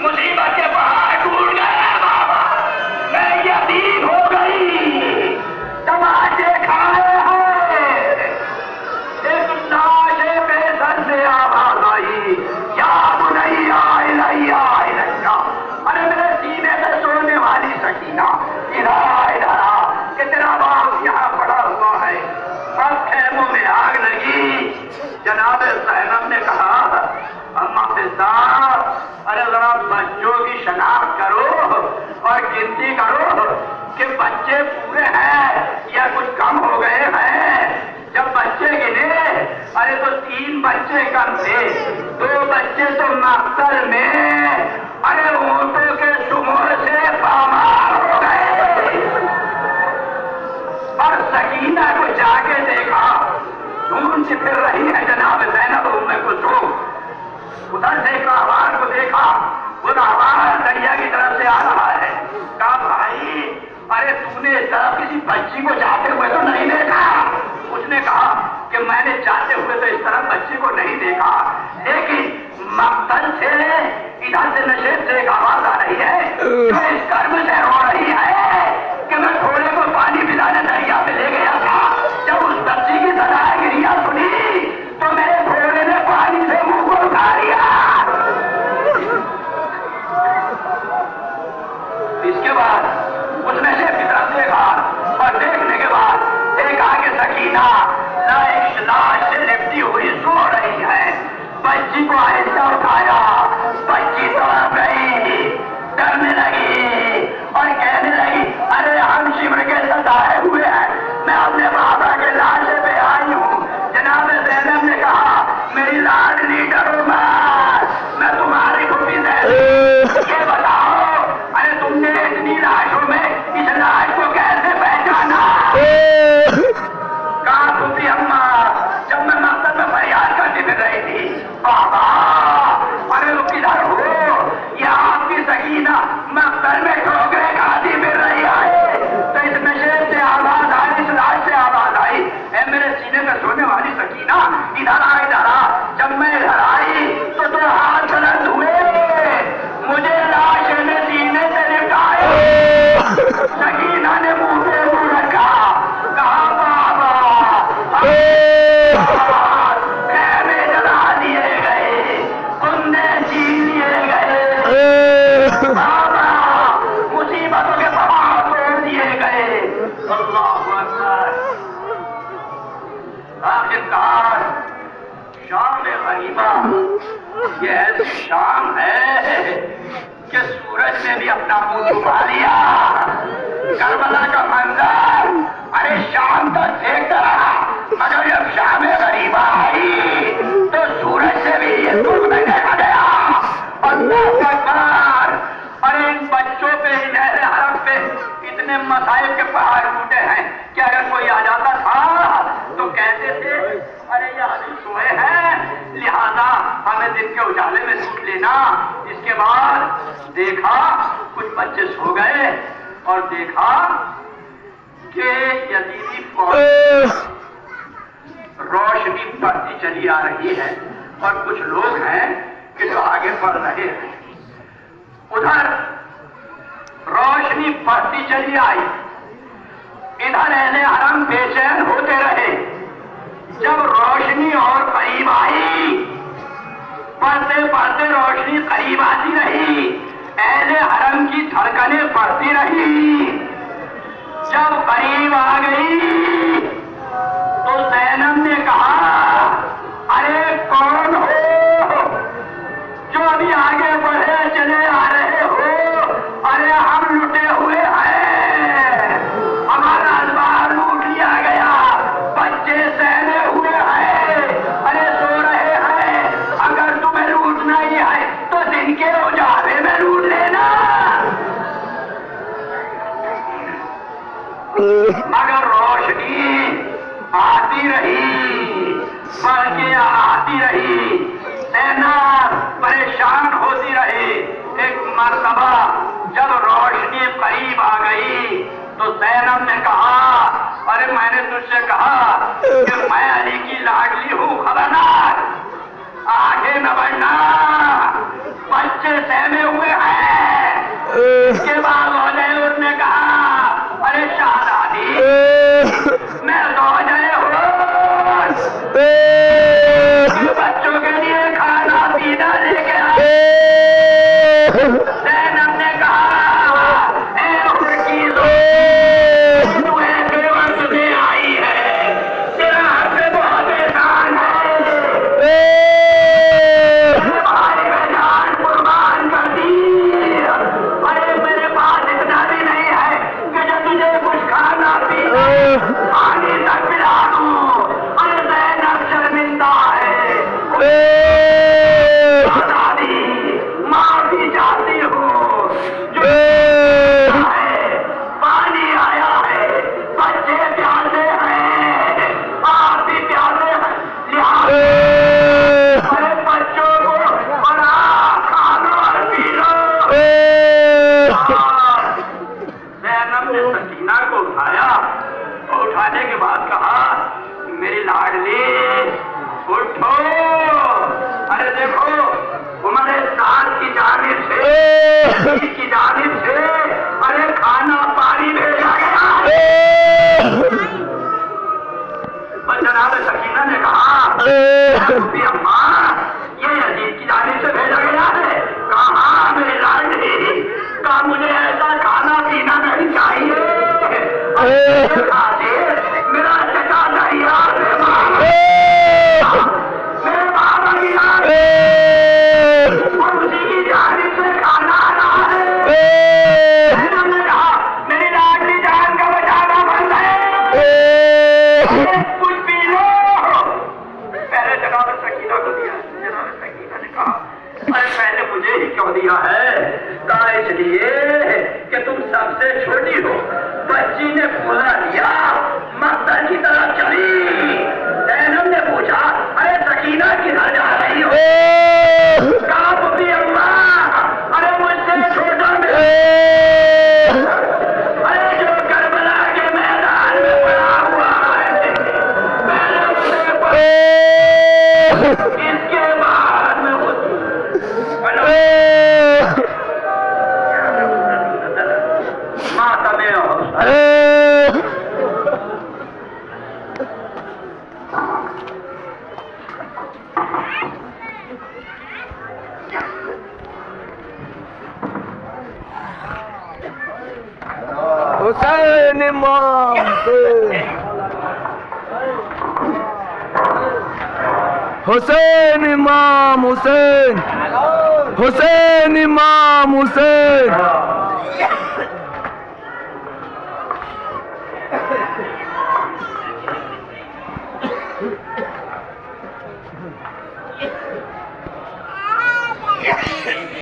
मुसीबत के पहाड़ टूट गए बाबा, मैं यतीम हो गई। तमाचे खाए हैं, एक लाश बेसर से आवाज आई, या बुनैया इलैया इलैया। अरे मेरे सीने पे सोने वाली सकीना, इधर आ इधर आ, कि तेरा बाप यहाँ पड़ा हुआ है। अब खेमों में आग लगी। जनाब ज़ैनब ने कहा, अम्मा फिज़ा, अरे जरा बच्चों की शनाख्त करो और गिनती करो कि बच्चे पूरे हैं या कुछ कम हो गए हैं। जब बच्चे गिने, अरे तो 3 बच्चे कम थे, 2 बच्चे तो मक्तल में, अरे ऊँटों के सुमोर से पामार हो गए। और सकीना को जाके देखा, ढूंढ फिर रही है जनाब ज़ैनब उम्मे कुलसूम। उधर से एक आवाज को देखा, वो आवाज दरिया की तरफ से आ रहा है। कहा भाई, अरे तूने इस तरफ किसी बच्ची को जाते हुए तो नहीं देखा? उसने कहा कि मैंने जाते हुए तो इस तरफ बच्ची को नहीं देखा, लेकिन मक्तल से इधर से नशेब से एक आवाज आ रही है जो इस गर्म से रो रही है कि मैं घोड़े को पानी पिलाने दरिया पे ले गया था। जब उस बच्ची की सदागिरियां सुनी तो मेरे घोड़े ने पानी से मुंह को उठा लिया। इसके बाद उसने से की तरफ देखा और देखने के बाद देखा कि सकीना लाश से लिपटी हुई सो रही है। बच्ची को आहिस्ता उठाया, बच्ची तड़प गई, डरने लगी और कहने लगी, अरे हम शिमर के सताए हुए हैं, मैं अपने बाबा के लाशे पे आई हूँ। जनाब ज़ैनब ने कहा, मेरी लाडली डरो मत, मैं तुम्हारी फूफी ज़ैनब। ये बताओ, अरे तुमने इतनी लाशों में इस लाश को कैसे पहचाना? कहा फूफी अम्मा, जब मैं मकसद में फरियाद करती फिर रही थी, बाबा अरे वो किधर हो? ये आपकी सकीना मकसद में ठोकरे खाती फिर रही है। तो इस नशे से आवाज आई, इस लाश से आवाज आई, ए मेरे सीने में सोने वाली सकीना, इधर आ इधर आ। जब मैं इधर आई तो हाथ बुलंद हुए, मुझे लाश ने सीने से लिपटाया। सकीना ने मुंह पे मुंह रखा, कहा बाबा खेमे जला दिए गए, कुंदे छीन लिए गए, बाबा मुसीबतों के पहाड़ तोड़ दिए गए। अल्लाहु अकबर। आखिरकार शाम गरीबा ये ऐसी शाम है कि सूरज ने भी अपना मुंह छुपा लिया। करबला का मंजर, अरे शाम तक देखता रहा, मगर जब शाम गरीबा आई तो सूरज से भी ये दुख नहीं देखा गया। अल्लाहु अकबर। अरे इन बच्चों पे, इन अहले हरम पे इतने मसाइब के पहाड़ टूटे हैं कि अगर कोई आ जाता था तो कहते थे, अरे ये अभी सोए हैं, लिहाजा हमें दिन के उजाले में सूट लेना। इसके बाद देखा कुछ बच्चे सो गए और देखा कि यजीदी फौज रोशनी बढ़ती चली आ रही है और कुछ लोग हैं कि जो आगे बढ़ रहे हैं। उधर रोशनी बढ़ती चली आई, इधर अहले हरम बेचैन होते रहे। जब रोशनी और करीब आई, बढ़ते बढ़ते रोशनी करीब आती रही, अहले हरम की धड़कनें बढ़ती रही। जब करीब आ गई तो ज़ैनब ने कहा, अरे कौन हो जो अभी आगे बढ़े चले आ रहे हो? अरे हम लुटे हुए हैं, हमारा अखबार लूट लिया गया, बच्चे सहने हुए हैं, अरे सो रहे हैं। अगर तुम्हें लूटना ही है तो दिन के उजाले में लूट लेना। मगर रोशनी आती रही, बढ़ के आती रही, सेना परेशान होती रही। एक मर्तबा जब रोशनी करीब आ गई तो ज़ैनब ने कहा, अरे मैंने तुझसे कहा कि मैं अली की लाडली हूँ, खबरदार आगे न बढ़ना। बच्चे सहमे हुए हैं। इसके बाद हौजैर ने कहा, अरे शाहजादी, मैं हौजैर हूँ, बच्चों के लिए खाना पीना लेके आए। ज़ैनब ने कहा, ए उनकी तुम्हें केवल तुझे आई है, तेरा हक बहुत एहसान है, भाई में जान कुर्बान कर दी। अरे मेरे पास इतना भी नहीं है कि जो तुझे कुछ खाना पीना पानी तक पिला दूं। अरे ज़ैनब शर्मिंदा है, माफी चाहती हूँ, जो है पानी आया है, बच्चे प्यासे हैं, आप भी प्यासे हैं, लिहाजा अरे बच्चों को बड़ा खाना और पी लो। ज़ैनब ने सकीना को उठाया और उठाने के बाद कहा, मेरी लाडली उठो। अरे देखो, उमर साल की जानिब से, की जानिब से अरे खाना पानी भेजा गया है। पर जनाब सकीना ने कहा, अम्मा ये यजीद की जानिब से भेजा गया है। कहा मेरी लाडली, कहा मुझे ऐसा खाना पीना नहीं चाहिए। मेरा चचा तैयार है, मेरे बाबा की याद और उसी की जानिब से खाना आ रहा है। मैंने कहा, मेरी लाडली जान का बचाना बंद है, कुछ पी लो। पहले जनाब सकीना को दिया। जनाब सकीना ने कहा, अरे पहले मुझे ही क्यों दिया है? कहा इसलिए कि तुम सबसे छोटी हो। बच्ची ने फूला दिया, मक्तल की तरफ चली। ज़ैनब ने पूछा, अरे सकीना किधर जा रही हो? कहा पुत्री अम्मा, अरे मुझसे छोटा में, अरे जो करबला के मैदान में पड़ा हुआ है, पहले उसे इसके बाद में माता में हुसैन इमाम हुसैन इमाम हुसैन हुसैन इमाम हुसैन।